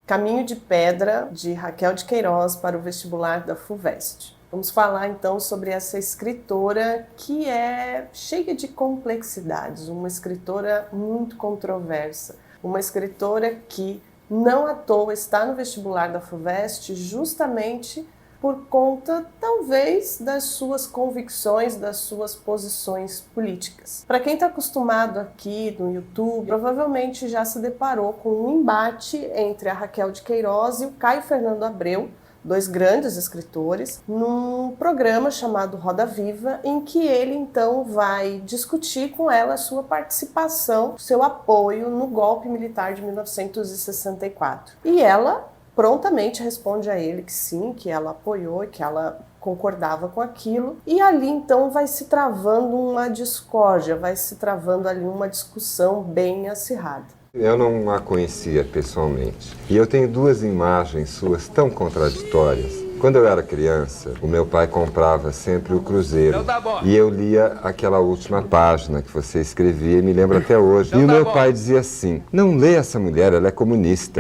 Caminho de Pedra, de Raquel de Queiroz, para o vestibular da FUVEST. Vamos falar então sobre essa escritora que é cheia de complexidades, uma escritora muito controversa, uma escritora que não à toa está no vestibular da FUVEST justamente por conta, talvez, das suas convicções, das suas posições políticas. Para quem está acostumado aqui no YouTube, provavelmente já se deparou com um embate entre a Raquel de Queiroz e o Caio Fernando Abreu, dois grandes escritores, num programa chamado Roda Viva, em que ele então vai discutir com ela a sua participação, seu apoio no golpe militar de 1964. E ela prontamente responde a ele que sim, que ela apoiou e que ela concordava com aquilo. E ali então vai se travando uma discórdia, vai se travando ali uma discussão bem acirrada. Eu não a conhecia pessoalmente. E eu tenho duas imagens suas tão contraditórias. Quando eu era criança, o meu pai comprava sempre o Cruzeiro. E eu lia aquela última página que você escrevia, e me lembro até hoje. E o meu pai dizia assim: não lê essa mulher, ela é comunista.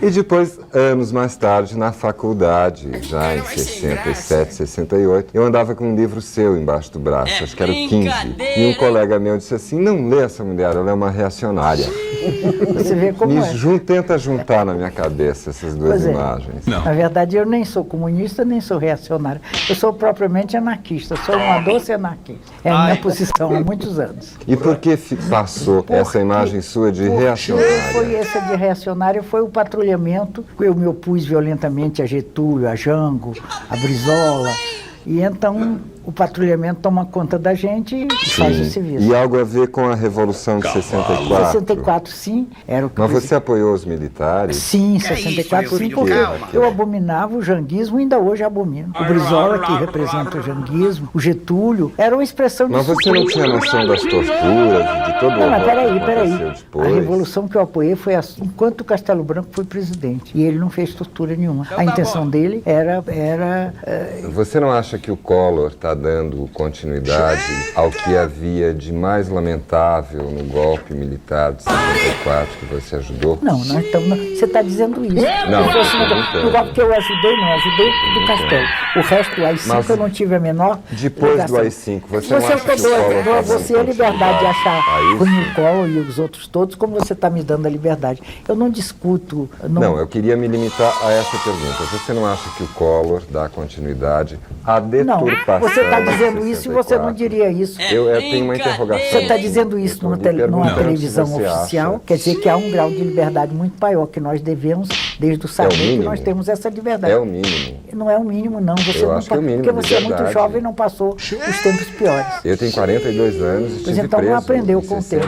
E depois, anos mais tarde, na faculdade, já em 67, 68, eu andava com um livro seu embaixo do braço, acho que era o 15. E um colega meu disse assim: não lê essa mulher, ela é uma reacionária. Você vê como Tenta juntar na minha cabeça essas duas imagens. Não. Na verdade, eu nem sou comunista, nem sou reacionário. Eu sou propriamente anarquista, sou uma doce anarquista. É a minha posição há muitos anos. E por que passou essa imagem sua de reacionária? Foi essa de reacionária, foi o patrulhamento. Eu me opus violentamente a Getúlio, a Jango, a Brizola. E então o patrulhamento toma conta da gente e faz o serviço. E algo a ver com a Revolução de 64? 64, sim. Era o que Mas você apoiou os militares? Sim, 64, sim, porque eu abominava o janguismo e ainda hoje abomino. O Brizola, que representa o janguismo, o Getúlio, era uma expressão de... Mas você não tinha noção das torturas, de todo o Não, mas peraí. depois? A revolução que eu apoiei foi assim, enquanto o Castelo Branco foi presidente. E ele não fez tortura nenhuma. A intenção dele era Você não acha que o Collor está dando continuidade ao que havia de mais lamentável no golpe militar de 64 que você ajudou? Não, então, você está dizendo isso. Não, no golpe que eu ajudei do Castelo. O resto do AI-5 eu não tive a menor... Depois do AI-5, você não acha que o Collor... Collor... Você a liberdade de achar ruim o Collor e os outros todos, como você está me dando a liberdade. Eu não discuto... Não, eu queria me limitar a essa pergunta. Você não acha que o Collor dá continuidade à deturpação? Não, você está dizendo isso e você não diria isso. Eu tenho uma interrogação. Você está dizendo isso numa televisão oficial, quer dizer que há um grau de liberdade muito maior que nós devemos, desde o saber que nós temos essa liberdade. É o mínimo. Não é o mínimo, não. Você não acho que é o mínimo. Porque você é muito jovem e não passou os tempos piores. Eu tenho 42 anos e estive então preso não aprendeu com o tempo.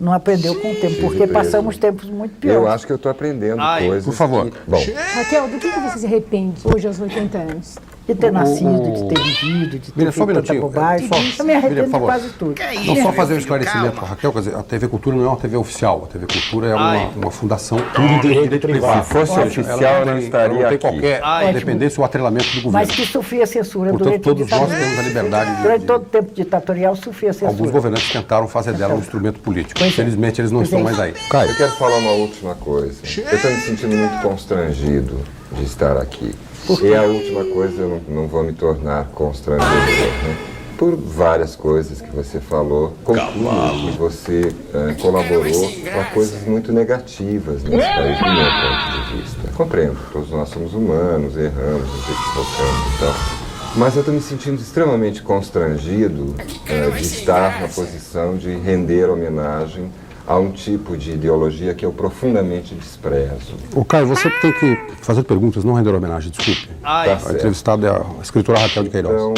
Não aprendeu com o tempo, porque passamos tempos muito piores. Eu acho que eu estou aprendendo coisas. Por favor. Bom. Raquel, do que você se arrepende hoje aos 80 anos? De ter nascido, de ter vivido, de ter feito tanta bobagem. Eu me arrependo de quase tudo. Não, só fazer um esclarecimento, Raquel, quer dizer, a TV Cultura não é uma TV oficial, a TV Cultura é uma fundação de direito privado. Se fosse oficial, eu não estaria aqui. Não tem qualquer independência ou atrelamento do governo. Mas que sofria censura durante todos nós temos a liberdade de... Durante todo o tempo ditatorial sofria censura. Alguns governantes tentaram fazer dela um instrumento político. Infelizmente, eles não estão mais aí. Caio, eu quero falar uma última coisa. Eu estou me sentindo muito constrangido de estar aqui. E a última coisa, eu não vou me tornar constrangedor, né? Por várias coisas que você falou, concluo que você colaborou com coisas muito negativas nesse país, do meu ponto de vista. Compreendo, todos nós somos humanos, erramos, nos equivocamos e tal. Mas eu estou me sentindo extremamente constrangido de estar na posição de render homenagem a um tipo de ideologia que eu profundamente desprezo. Ô Caio, você tem que fazer perguntas, não render homenagem, desculpe. Tá a entrevistada é a escritora Raquel de Queiroz. Então,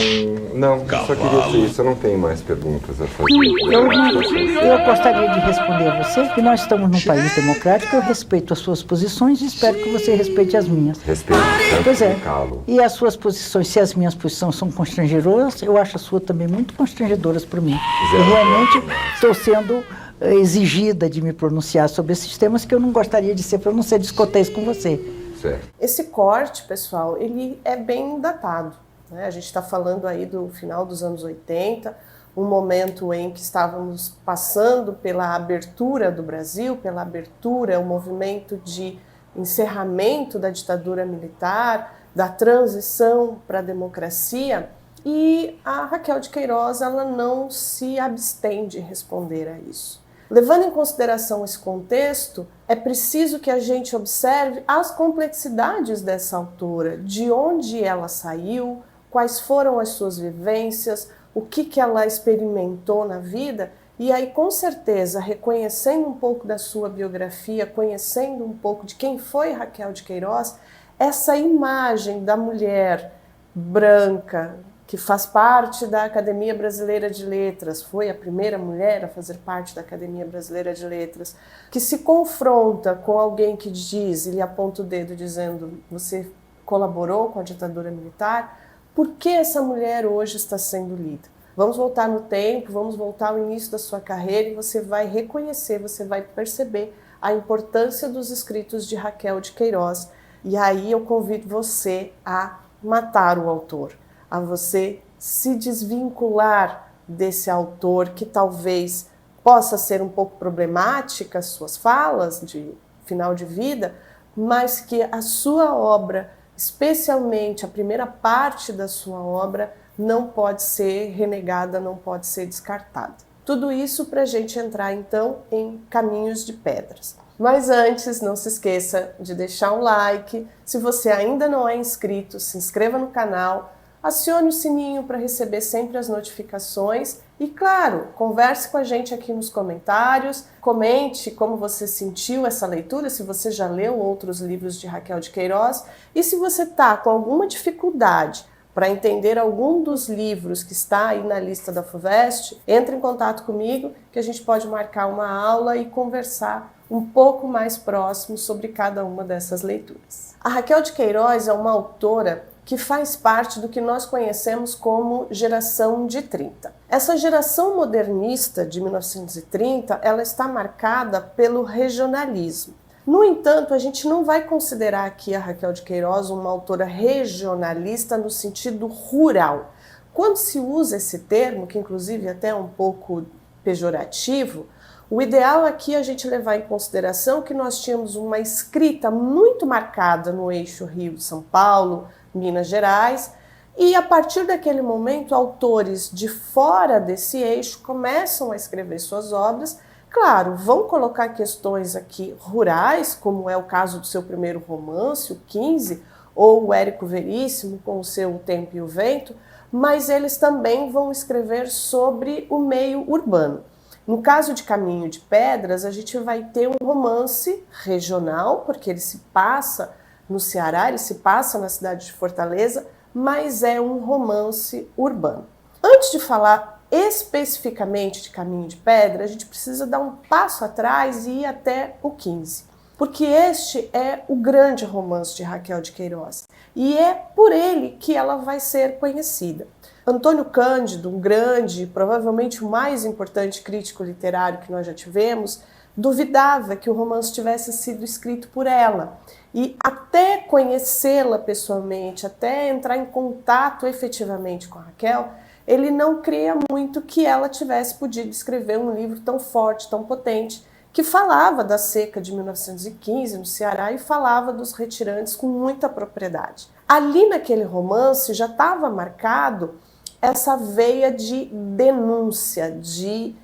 não, eu só queria dizer isso, eu não tenho mais perguntas a fazer. Eu gostaria de responder a você que nós estamos num país democrático, eu respeito as suas posições e espero que você respeite as minhas. Respeito, pois é. calo. E as suas posições, se as minhas posições são constrangedoras, eu acho a sua também muito constrangedoras para mim. E realmente estou sendo exigida de me pronunciar sobre esses temas que eu não gostaria de ser, para eu não ser descortês com você. Certo. Esse corte, pessoal, ele é bem datado, né? A gente está falando aí do final dos anos 80, um momento em que estávamos passando pela abertura do Brasil, pela abertura, o movimento de encerramento da ditadura militar, da transição para a democracia, e a Raquel de Queiroz ela não se abstém de responder a isso. Levando em consideração esse contexto, é preciso que a gente observe as complexidades dessa autora, de onde ela saiu, quais foram as suas vivências, o que ela experimentou na vida, e aí com certeza, reconhecendo um pouco da sua biografia, conhecendo um pouco de quem foi Raquel de Queiroz, essa imagem da mulher branca, que faz parte da Academia Brasileira de Letras, foi a primeira mulher a fazer parte da Academia Brasileira de Letras, que se confronta com alguém que diz, ele aponta o dedo dizendo, você colaborou com a ditadura militar, por que essa mulher hoje está sendo lida? Vamos voltar no tempo, vamos voltar ao início da sua carreira e você vai reconhecer, você vai perceber a importância dos escritos de Raquel de Queiroz. E aí eu convido você a matar o autor, a você se desvincular desse autor que talvez possa ser um pouco problemática, as suas falas de final de vida, mas que a sua obra, especialmente a primeira parte da sua obra, não pode ser renegada, não pode ser descartada. Tudo isso para a gente entrar então em Caminhos de Pedras. Mas antes, não se esqueça de deixar um like. Se você ainda não é inscrito, se inscreva no canal, acione o sininho para receber sempre as notificações e, claro, converse com a gente aqui nos comentários, comente como você sentiu essa leitura, se você já leu outros livros de Raquel de Queiroz e se você está com alguma dificuldade para entender algum dos livros que está aí na lista da FUVEST, entre em contato comigo que a gente pode marcar uma aula e conversar um pouco mais próximo sobre cada uma dessas leituras. A Raquel de Queiroz é uma autora que faz parte do que nós conhecemos como geração de 30. Essa geração modernista de 1930, ela está marcada pelo regionalismo. No entanto, a gente não vai considerar aqui a Raquel de Queiroz uma autora regionalista no sentido rural. Quando se usa esse termo, que inclusive até é um pouco pejorativo, o ideal aqui é a gente levar em consideração que nós tínhamos uma escrita muito marcada no eixo Rio-São Paulo, Minas Gerais, e a partir daquele momento, autores de fora desse eixo começam a escrever suas obras. Claro, vão colocar questões aqui rurais, como é o caso do seu primeiro romance, o 15, ou o Érico Veríssimo com o seu O Tempo e o Vento, mas eles também vão escrever sobre o meio urbano. No caso de Caminho de Pedras, a gente vai ter um romance regional, porque ele se passa no Ceará, ele se passa na cidade de Fortaleza, mas é um romance urbano. Antes de falar especificamente de Caminho de Pedra, a gente precisa dar um passo atrás e ir até o 15, porque este é o grande romance de Raquel de Queiroz e é por ele que ela vai ser conhecida. Antônio Cândido, um grande, provavelmente o mais importante crítico literário que nós já tivemos, duvidava que o romance tivesse sido escrito por ela. E até conhecê-la pessoalmente, até entrar em contato efetivamente com a Raquel, ele não cria muito que ela tivesse podido escrever um livro tão forte, tão potente, que falava da seca de 1915 no Ceará e falava dos retirantes com muita propriedade. Ali naquele romance já estava marcado essa veia de denúncia, de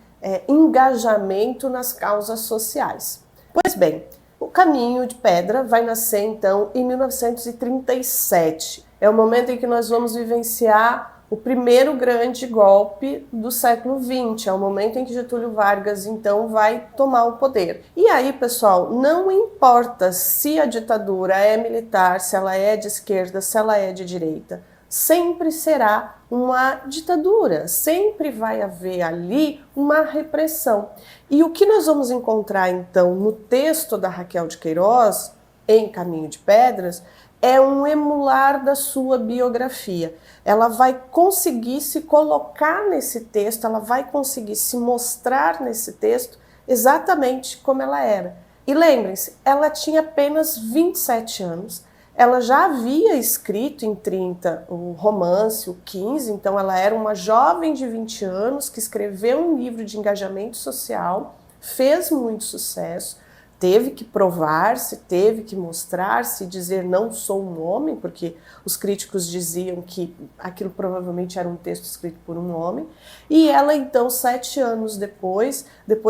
engajamento nas causas sociais. Pois bem, o Caminho de Pedra vai nascer então em 1937. É o momento em que nós vamos vivenciar o primeiro grande golpe do século XX, é o momento em que Getúlio Vargas então vai tomar o poder. E aí, pessoal, não importa se a ditadura é militar, se ela é de esquerda, se ela é de direita, sempre será uma ditadura, sempre vai haver ali uma repressão. E o que nós vamos encontrar então no texto da Raquel de Queiroz, em Caminho de Pedras, é um emular da sua biografia. Ela vai conseguir se colocar nesse texto, ela vai conseguir se mostrar nesse texto exatamente como ela era. E lembrem-se, ela tinha apenas 27 anos, Ela já havia escrito em 30 o romance, o 15, então ela era uma jovem de 20 anos que escreveu um livro de engajamento social, fez muito sucesso, teve que provar-se, teve que mostrar-se, dizer não sou um homem, porque os críticos diziam que aquilo provavelmente era um texto escrito por um homem. E ela então, 7 anos depois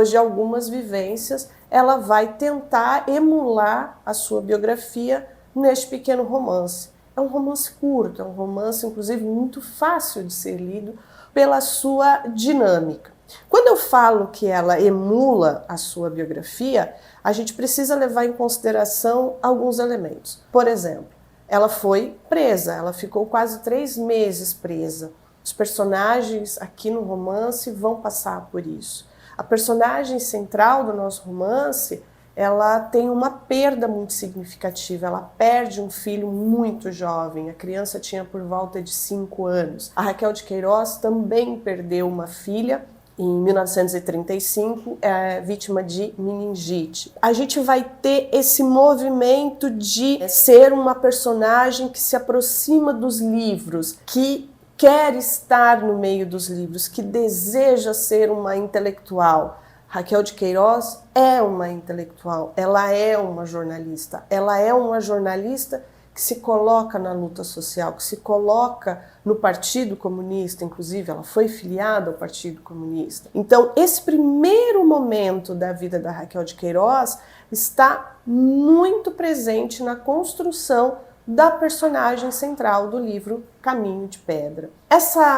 de algumas vivências, ela vai tentar emular a sua biografia neste pequeno romance. É um romance curto, é um romance inclusive muito fácil de ser lido pela sua dinâmica. Quando eu falo que ela emula a sua biografia, a gente precisa levar em consideração alguns elementos. Por exemplo, ela foi presa, ela ficou quase 3 meses presa. Os personagens aqui no romance vão passar por isso. A personagem central do nosso romance, ela tem uma perda muito significativa, ela perde um filho muito jovem, a criança tinha por volta de 5 anos. A Raquel de Queiroz também perdeu uma filha, em 1935, vítima de meningite. A gente vai ter esse movimento de ser uma personagem que se aproxima dos livros, que quer estar no meio dos livros, que deseja ser uma intelectual. Raquel de Queiroz é uma intelectual, ela é uma jornalista que se coloca na luta social, que se coloca no Partido Comunista, inclusive ela foi filiada ao Partido Comunista. Então, esse primeiro momento da vida da Raquel de Queiroz está muito presente na construção da personagem central do livro Caminho de Pedra.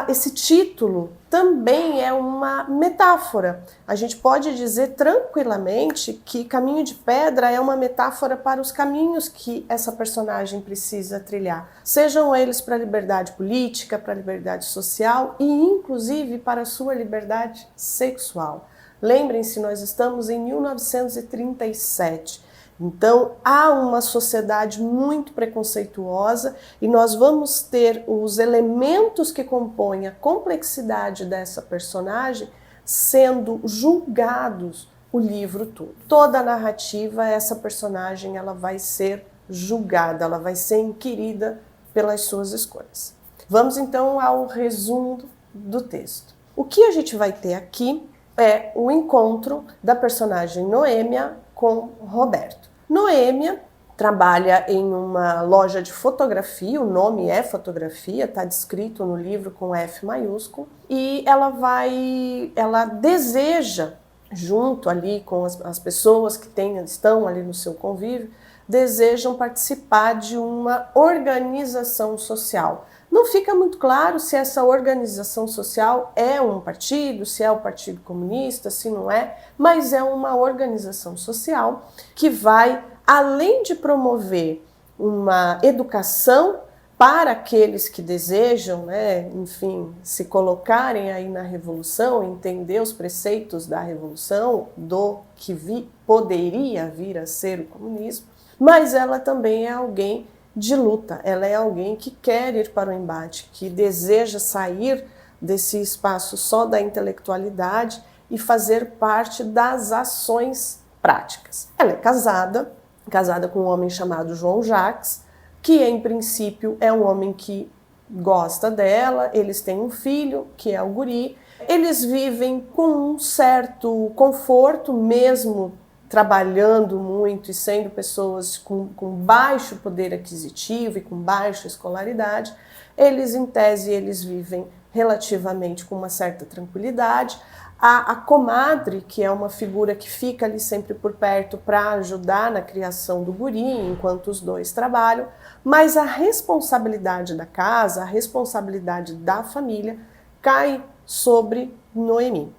Esse título também é uma metáfora. A gente pode dizer tranquilamente que Caminho de Pedra é uma metáfora para os caminhos que essa personagem precisa trilhar, sejam eles para a liberdade política, para a liberdade social e inclusive para a sua liberdade sexual. Lembrem-se, nós estamos em 1937. Então, há uma sociedade muito preconceituosa e nós vamos ter os elementos que compõem a complexidade dessa personagem sendo julgados o livro todo. Toda a narrativa, essa personagem ela vai ser julgada, ela vai ser inquirida pelas suas escolhas. Vamos então ao resumo do texto. O que a gente vai ter aqui é o encontro da personagem Noêmia com Roberto. Noêmia trabalha em uma loja de fotografia, o nome é fotografia, está descrito no livro com F maiúsculo, e ela deseja, junto ali com as pessoas que estão ali no seu convívio, desejam participar de uma organização social. Não fica muito claro se essa organização social é um partido, se é o Partido Comunista, se não é, mas é uma organização social que vai, além de promover uma educação para aqueles que desejam, enfim, se colocarem aí na revolução, entender os preceitos da revolução, do que poderia vir a ser o comunismo, mas ela também é alguém de luta, ela é alguém que quer ir para o embate, que deseja sair desse espaço só da intelectualidade e fazer parte das ações práticas. Ela é casada com um homem chamado João Jacques, que em princípio é um homem que gosta dela, eles têm um filho, que é o guri, eles vivem com um certo conforto, mesmo trabalhando muito e sendo pessoas com baixo poder aquisitivo e com baixa escolaridade, eles, em tese, eles vivem relativamente com uma certa tranquilidade. A comadre, que é uma figura que fica ali sempre por perto para ajudar na criação do guri, enquanto os dois trabalham, mas a responsabilidade da casa, a responsabilidade da família, cai sobre Noemi.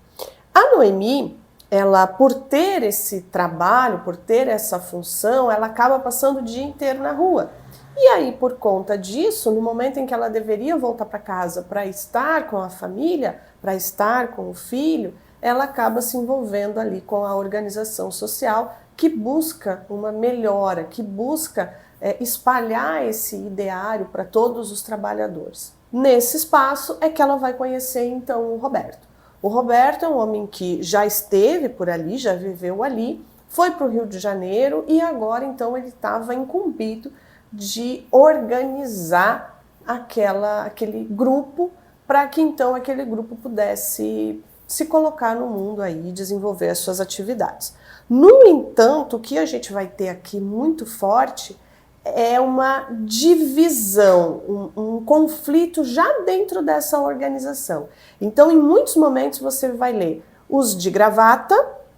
A Noemi, ela, por ter esse trabalho, por ter essa função, ela acaba passando o dia inteiro na rua. E aí, por conta disso, no momento em que ela deveria voltar para casa para estar com a família, para estar com o filho, ela acaba se envolvendo ali com a organização social que busca uma melhora, que busca espalhar esse ideário para todos os trabalhadores. Nesse espaço é que ela vai conhecer, então, o Roberto. O Roberto é um homem que já esteve por ali, já viveu ali, foi para o Rio de Janeiro e agora, então, ele estava incumbido de organizar aquele grupo para que então aquele grupo pudesse se colocar no mundo aí e desenvolver as suas atividades. No entanto, o que a gente vai ter aqui muito forte é uma divisão, um conflito já dentro dessa organização. Então, em muitos momentos você vai ler os de gravata,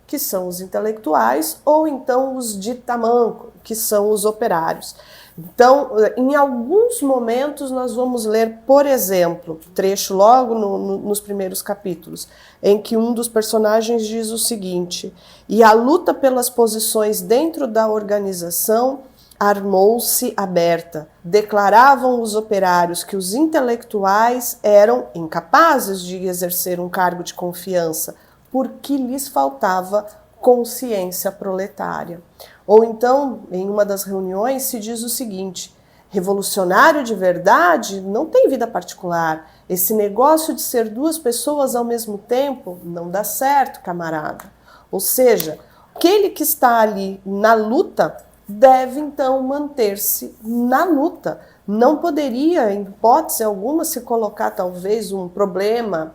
que são os intelectuais, ou então os de tamanco, que são os operários. Então, em alguns momentos nós vamos ler, por exemplo, trecho logo nos primeiros capítulos, em que um dos personagens diz o seguinte: e a luta pelas posições dentro da organização armou-se aberta. Declaravam os operários que os intelectuais eram incapazes de exercer um cargo de confiança, porque lhes faltava consciência proletária. Ou então, em uma das reuniões, se diz o seguinte: revolucionário de verdade não tem vida particular. Esse negócio de ser duas pessoas ao mesmo tempo não dá certo, camarada. Ou seja, aquele que está ali na luta deve então manter-se na luta. Não poderia, em hipótese alguma, se colocar talvez um problema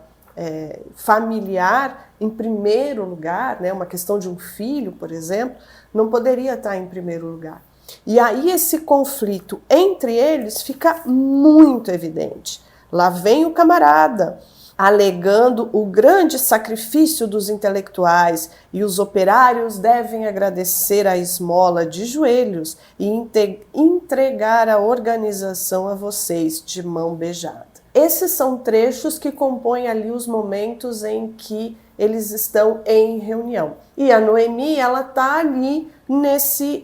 familiar em primeiro lugar, né? Uma questão de um filho, por exemplo, não poderia estar em primeiro lugar. E aí esse conflito entre eles fica muito evidente. Lá vem o camarada alegando o grande sacrifício dos intelectuais, e os operários devem agradecer a esmola de joelhos e entregar a organização a vocês de mão beijada. Esses são trechos que compõem ali os momentos em que eles estão em reunião. E a Noemi, ela está ali nesse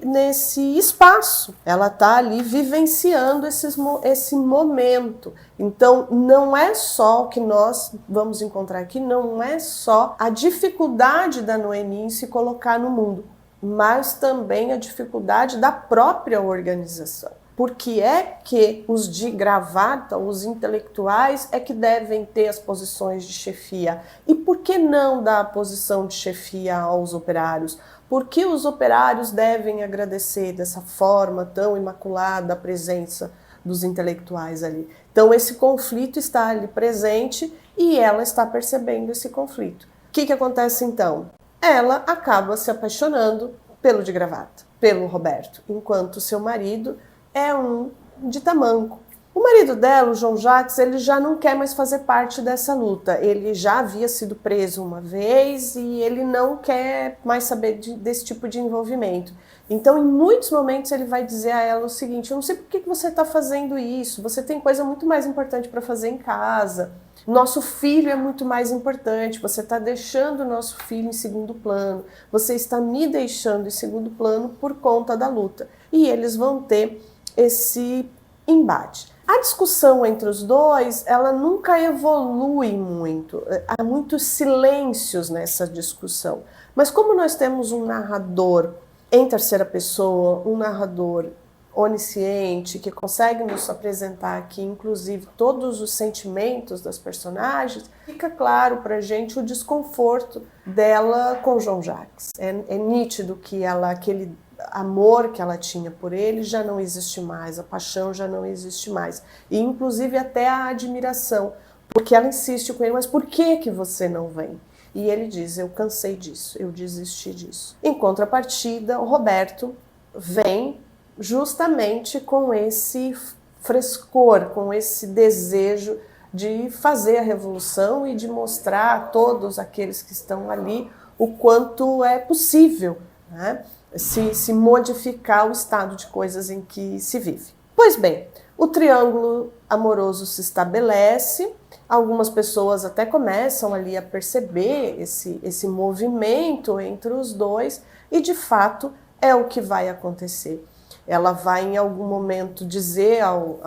espaço, ela está ali vivenciando esse momento. Então, não é só o que nós vamos encontrar aqui, não é só a dificuldade da Noemi em se colocar no mundo, mas também a dificuldade da própria organização. Porque é que os de gravata, os intelectuais, é que devem ter as posições de chefia? E por que não dar a posição de chefia aos operários? Por que os operários devem agradecer dessa forma tão imaculada a presença dos intelectuais ali? Então esse conflito está ali presente e ela está percebendo esse conflito. O que acontece então? Ela acaba se apaixonando pelo de gravata, pelo Roberto, enquanto seu marido é um de tamanco. O marido dela, o João Jacques, ele já não quer mais fazer parte dessa luta. Ele já havia sido preso uma vez e ele não quer mais saber desse tipo de envolvimento. Então, em muitos momentos, ele vai dizer a ela o seguinte: eu não sei por que você está fazendo isso, você tem coisa muito mais importante para fazer em casa. Nosso filho é muito mais importante, você está deixando o nosso filho em segundo plano, você está me deixando em segundo plano por conta da luta. E eles vão ter esse embate. A discussão entre os dois, ela nunca evolui muito. Há muitos silêncios nessa discussão. Mas como nós temos um narrador em terceira pessoa, um narrador onisciente, que consegue nos apresentar aqui, inclusive, todos os sentimentos das personagens, fica claro pra gente o desconforto dela com João Jacques. É nítido que aquele amor que ela tinha por ele já não existe mais, a paixão já não existe mais, e inclusive até a admiração, porque ela insiste com ele: mas por que você não vem? E ele diz: eu cansei disso, eu desisti disso. Em contrapartida, o Roberto vem justamente com esse frescor, com esse desejo de fazer a revolução e de mostrar a todos aqueles que estão ali o quanto é possível, né, se modificar o estado de coisas em que se vive. Pois bem, o triângulo amoroso se estabelece, algumas pessoas até começam ali a perceber esse movimento entre os dois, e de fato é o que vai acontecer. Ela vai em algum momento dizer ao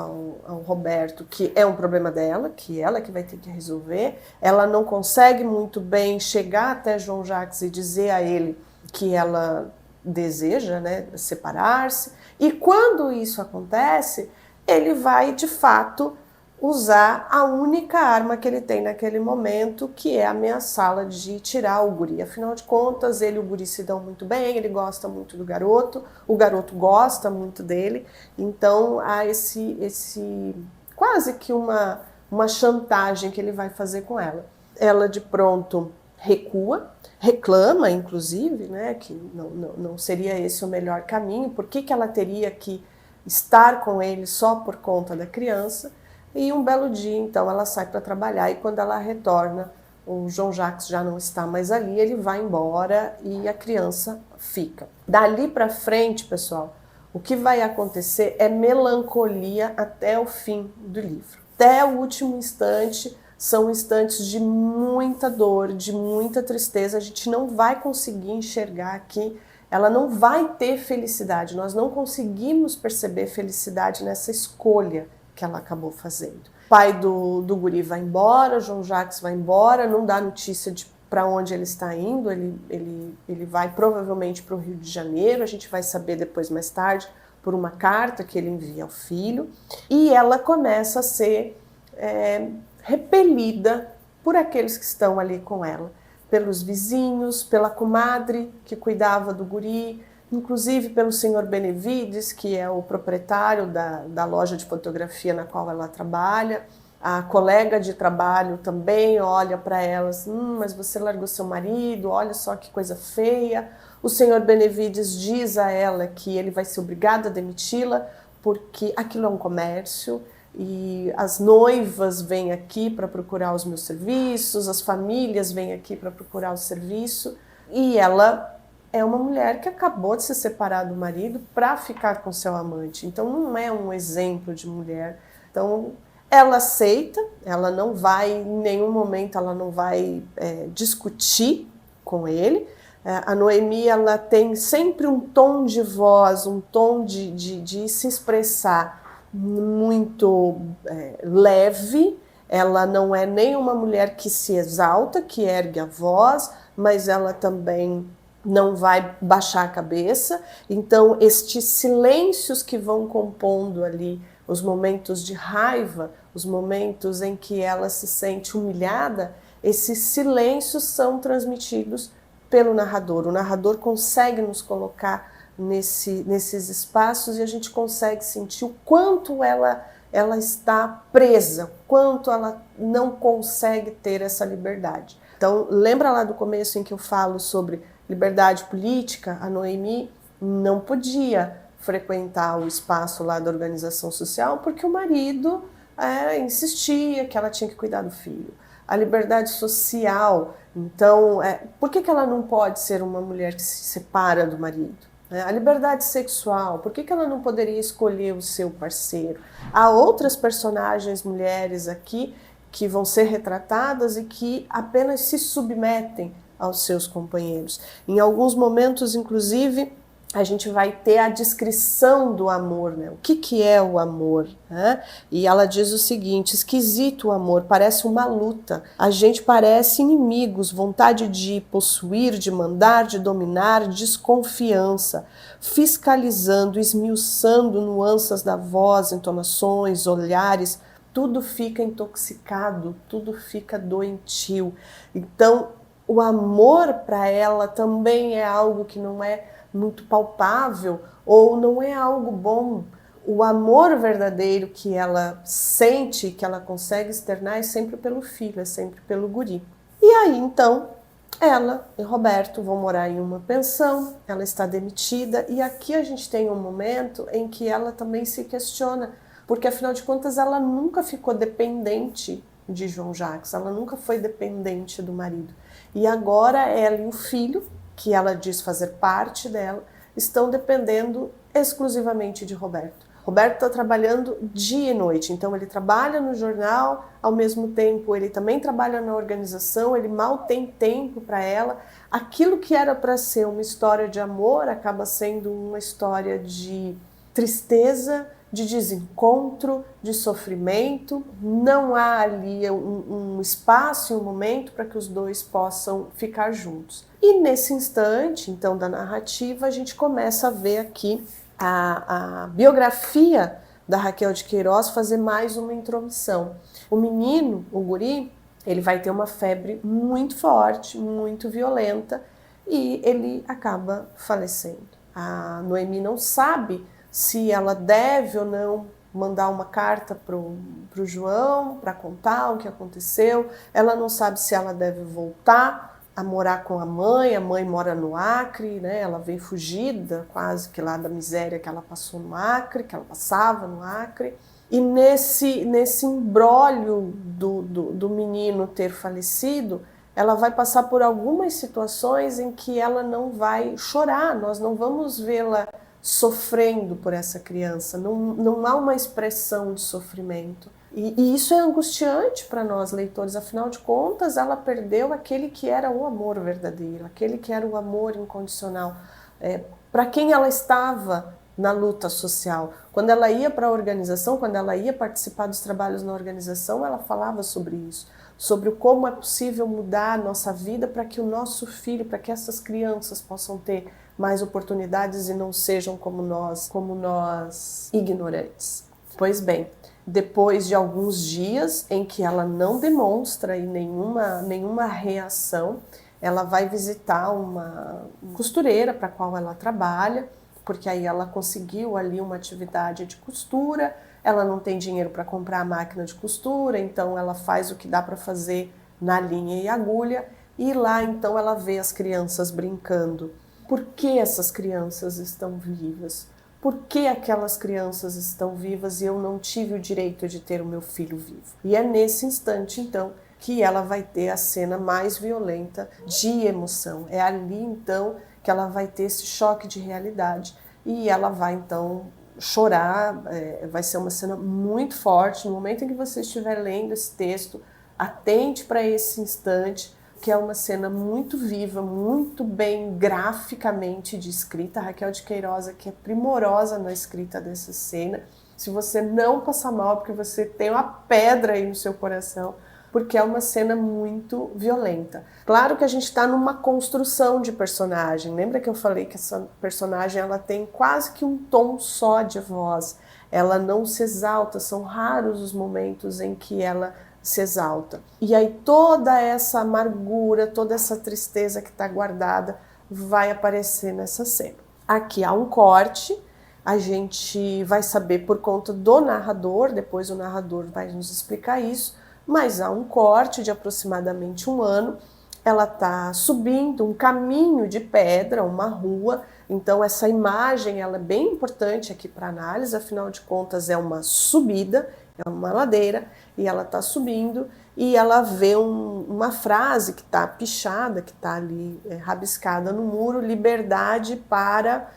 Roberto que é um problema dela, que ela que vai ter que resolver. Ela não consegue muito bem chegar até João Jacques e dizer a ele que ela deseja, né, separar-se. E quando isso acontece, ele vai de fato usar a única arma que ele tem naquele momento, que é ameaçá-la de tirar o guri. Afinal de contas, ele e o guri se dão muito bem, ele gosta muito do garoto, o garoto gosta muito dele, então há esse quase que uma chantagem que ele vai fazer com ela. Ela de pronto recua, reclama inclusive, né, que não seria esse o melhor caminho, por que ela teria que estar com ele só por conta da criança. E um belo dia, então, ela sai para trabalhar e quando ela retorna, o João Jacques já não está mais ali, ele vai embora e a criança fica. Dali para frente, pessoal, o que vai acontecer é melancolia até o fim do livro. Até o último instante, são instantes de muita dor, de muita tristeza, a gente não vai conseguir enxergar aqui, ela não vai ter felicidade, nós não conseguimos perceber felicidade nessa escolha que ela acabou fazendo. O pai do guri vai embora, o João Jacques vai embora, não dá notícia de para onde ele está indo, ele vai provavelmente para o Rio de Janeiro, a gente vai saber depois, mais tarde, por uma carta que ele envia ao filho, e ela começa a ser repelida por aqueles que estão ali com ela, pelos vizinhos, pela comadre que cuidava do guri, inclusive pelo senhor Benevides, que é o proprietário da loja de fotografia na qual ela trabalha. A colega de trabalho também olha para ela assim, mas você largou seu marido, olha só que coisa feia. O senhor Benevides diz a ela que ele vai ser obrigado a demiti-la porque aquilo é um comércio e as noivas vêm aqui para procurar os meus serviços, as famílias vêm aqui para procurar o serviço, e ela é uma mulher que acabou de se separar do marido para ficar com seu amante. Então não é um exemplo de mulher. Então ela aceita, ela não vai, em nenhum momento ela não vai discutir com ele. A Noemi, ela tem sempre um tom de voz, um tom de se expressar muito leve. Ela não é nem uma mulher que se exalta, que ergue a voz, mas ela também não vai baixar a cabeça. Então, estes silêncios que vão compondo ali os momentos de raiva, os momentos em que ela se sente humilhada, esses silêncios são transmitidos pelo narrador. O narrador consegue nos colocar nesses espaços e a gente consegue sentir o quanto ela está presa, o quanto ela não consegue ter essa liberdade. Então, lembra lá do começo em que eu falo sobre liberdade política? A Noemi não podia frequentar o espaço lá da organização social porque o marido insistia que ela tinha que cuidar do filho. A liberdade social, então, por que ela não pode ser uma mulher que se separa do marido? A liberdade sexual, por que ela não poderia escolher o seu parceiro? Há outras personagens mulheres aqui que vão ser retratadas e que apenas se submetem aos seus companheiros. Em alguns momentos, inclusive, a gente vai ter a descrição do amor, né? O que é o amor? Né? E ela diz o seguinte: esquisito o amor, parece uma luta. A gente parece inimigos, vontade de possuir, de mandar, de dominar, desconfiança, fiscalizando, esmiuçando nuances da voz, entonações, olhares. Tudo fica intoxicado, tudo fica doentio. Então, o amor para ela também é algo que não é muito palpável ou não é algo bom. O amor verdadeiro que ela sente, que ela consegue externar, é sempre pelo filho, é sempre pelo guri. E aí, então, ela e Roberto vão morar em uma pensão, ela está demitida, e aqui a gente tem um momento em que ela também se questiona, porque afinal de contas ela nunca ficou dependente de João Jacques, ela nunca foi dependente do marido. E agora ela e o filho, que ela diz fazer parte dela, estão dependendo exclusivamente de Roberto. Roberto está trabalhando dia e noite, então ele trabalha no jornal, ao mesmo tempo ele também trabalha na organização, ele mal tem tempo para ela. Aquilo que era para ser uma história de amor acaba sendo uma história de tristeza, de desencontro, de sofrimento. Não há ali um espaço e um momento para que os dois possam ficar juntos. E nesse instante, então, da narrativa, a gente começa a ver aqui a biografia da Raquel de Queiroz fazer mais uma intromissão. O menino, o guri, ele vai ter uma febre muito forte, muito violenta, e ele acaba falecendo. A Noemi não sabe se ela deve ou não mandar uma carta pro João para contar o que aconteceu. Ela não sabe se ela deve voltar a morar com a mãe mora no Acre, né? Ela veio fugida quase que lá da miséria que ela passou no Acre, que ela passava no Acre. E nesse imbróglio do menino ter falecido, ela vai passar por algumas situações em que ela não vai chorar, nós não vamos vê-la sofrendo por essa criança, não há uma expressão de sofrimento. E isso é angustiante para nós leitores, afinal de contas ela perdeu aquele que era o amor verdadeiro, aquele que era o amor incondicional, para quem ela estava na luta social. Quando ela ia para a organização, quando ela ia participar dos trabalhos na organização, ela falava sobre isso, sobre como é possível mudar a nossa vida para que o nosso filho, para que essas crianças possam ter mais oportunidades e não sejam como nós ignorantes. Pois bem, depois de alguns dias em que ela não demonstra nenhuma reação, ela vai visitar uma costureira para a qual ela trabalha, porque aí ela conseguiu ali uma atividade de costura, ela não tem dinheiro para comprar a máquina de costura, então ela faz o que dá para fazer na linha e agulha, e lá então ela vê as crianças brincando. Por que essas crianças estão vivas? Por que aquelas crianças estão vivas e eu não tive o direito de ter o meu filho vivo? E é nesse instante, então, que ela vai ter a cena mais violenta de emoção. É ali, então, que ela vai ter esse choque de realidade e ela vai, então, chorar. Vai ser uma cena muito forte. No momento em que você estiver lendo esse texto, atente para esse instante, que é uma cena muito viva, muito bem graficamente descrita. A Raquel de Queiroz, que é primorosa na escrita dessa cena. Se você não passar mal, porque você tem uma pedra aí no seu coração, porque é uma cena muito violenta. Claro que a gente está numa construção de personagem. Lembra que eu falei que essa personagem ela tem quase que um tom só de voz. Ela não se exalta, são raros os momentos em que ela se exalta. E aí toda essa amargura, toda essa tristeza que está guardada vai aparecer nessa cena. Aqui há um corte, a gente vai saber por conta do narrador, depois o narrador vai nos explicar isso, mas há um corte de aproximadamente 1 ano, ela está subindo um caminho de pedra, uma rua, então essa imagem ela é bem importante aqui para análise, afinal de contas é uma subida, é uma ladeira, e ela está subindo, e ela vê uma frase que está pichada, que está ali rabiscada no muro, liberdade para...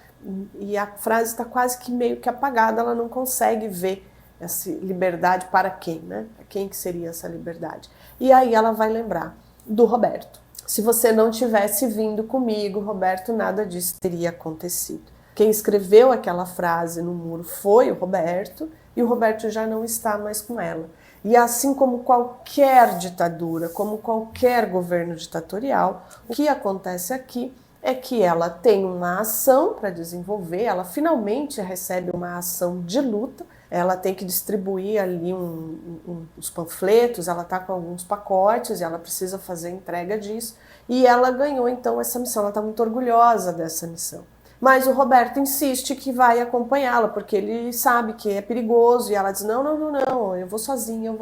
E a frase está quase que meio que apagada, ela não consegue ver essa liberdade para quem, né? Quem que seria essa liberdade? E aí ela vai lembrar do Roberto. Se você não tivesse vindo comigo, Roberto, nada disso teria acontecido. Quem escreveu aquela frase no muro foi o Roberto, e o Roberto já não está mais com ela. E assim como qualquer ditadura, como qualquer governo ditatorial, o que acontece aqui é que ela tem uma ação para desenvolver, ela finalmente recebe uma ação de luta, ela tem que distribuir ali os panfletos, ela está com alguns pacotes e ela precisa fazer a entrega disso, e ela ganhou então essa missão, ela está muito orgulhosa dessa missão. Mas o Roberto insiste que vai acompanhá-la, porque ele sabe que é perigoso, e ela diz, não, eu vou sozinha.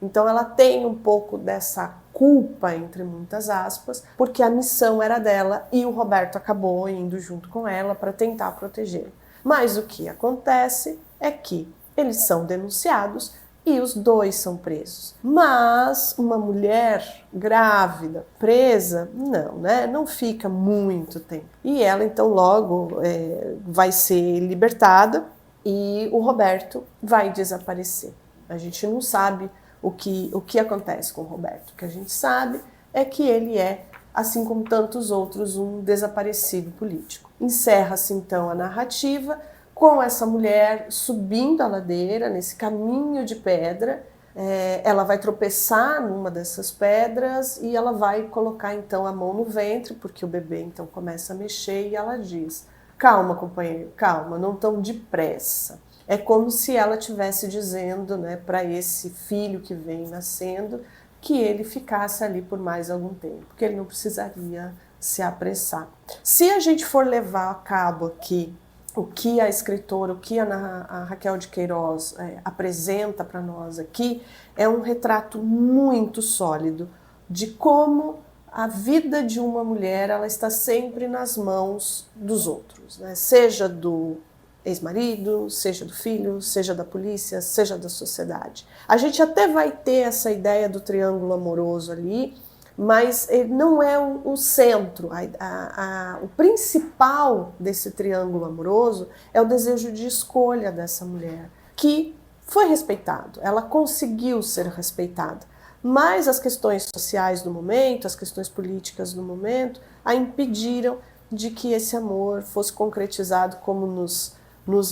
Então ela tem um pouco dessa culpa, entre muitas aspas, porque a missão era dela e o Roberto acabou indo junto com ela para tentar protegê-la. Mas o que acontece é que eles são denunciados e os dois são presos. Mas uma mulher grávida, presa, não fica muito tempo. E ela então logo vai ser libertada e o Roberto vai desaparecer. A gente não sabe o que acontece com o Roberto. O que a gente sabe é que ele é, assim como tantos outros, um desaparecido político. Encerra-se então a narrativa com essa mulher subindo a ladeira, nesse caminho de pedra. Ela vai tropeçar numa dessas pedras e ela vai colocar então a mão no ventre, porque o bebê então começa a mexer, e ela diz, calma companheiro, calma, não tão depressa. É como se ela estivesse dizendo, né, para esse filho que vem nascendo que ele ficasse ali por mais algum tempo, que ele não precisaria se apressar. Se a gente for levar a cabo aqui o que a escritora, o que a Raquel de Queiroz apresenta para nós aqui, é um retrato muito sólido de como a vida de uma mulher ela está sempre nas mãos dos outros, né? Seja do ex-marido, seja do filho, seja da polícia, seja da sociedade. A gente até vai ter essa ideia do triângulo amoroso ali, mas ele não é o centro. O principal desse triângulo amoroso é o desejo de escolha dessa mulher, que foi respeitado, ela conseguiu ser respeitada. Mas as questões sociais do momento, as questões políticas do momento, a impediram de que esse amor fosse concretizado como nos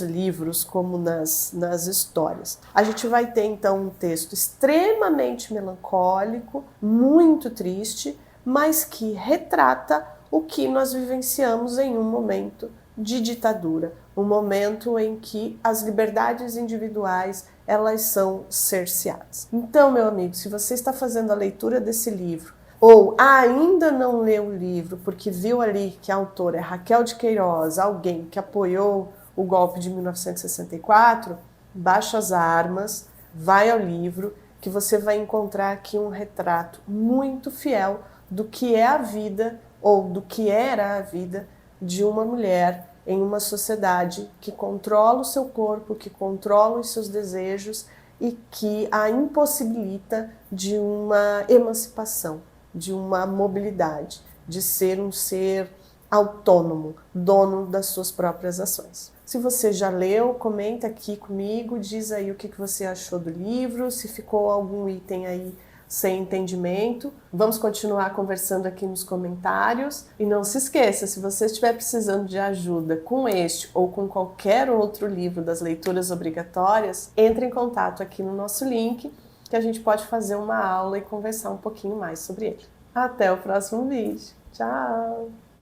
livros, como nas histórias. A gente vai ter, então, um texto extremamente melancólico, muito triste, mas que retrata o que nós vivenciamos em um momento de ditadura, um momento em que as liberdades individuais elas são cerceadas. Então, meu amigo, se você está fazendo a leitura desse livro, ou ainda não leu o livro, porque viu ali que a autora é Raquel de Queiroz, alguém que apoiou o golpe de 1964, baixa as armas, vai ao livro, que você vai encontrar aqui um retrato muito fiel do que é a vida, ou do que era a vida de uma mulher em uma sociedade que controla o seu corpo, que controla os seus desejos e que a impossibilita de uma emancipação, de uma mobilidade, de ser um ser autônomo, dono das suas próprias ações. Se você já leu, comenta aqui comigo, diz aí o que você achou do livro, se ficou algum item aí sem entendimento. Vamos continuar conversando aqui nos comentários. E não se esqueça, se você estiver precisando de ajuda com este ou com qualquer outro livro das leituras obrigatórias, entre em contato aqui no nosso link, que a gente pode fazer uma aula e conversar um pouquinho mais sobre ele. Até o próximo vídeo. Tchau!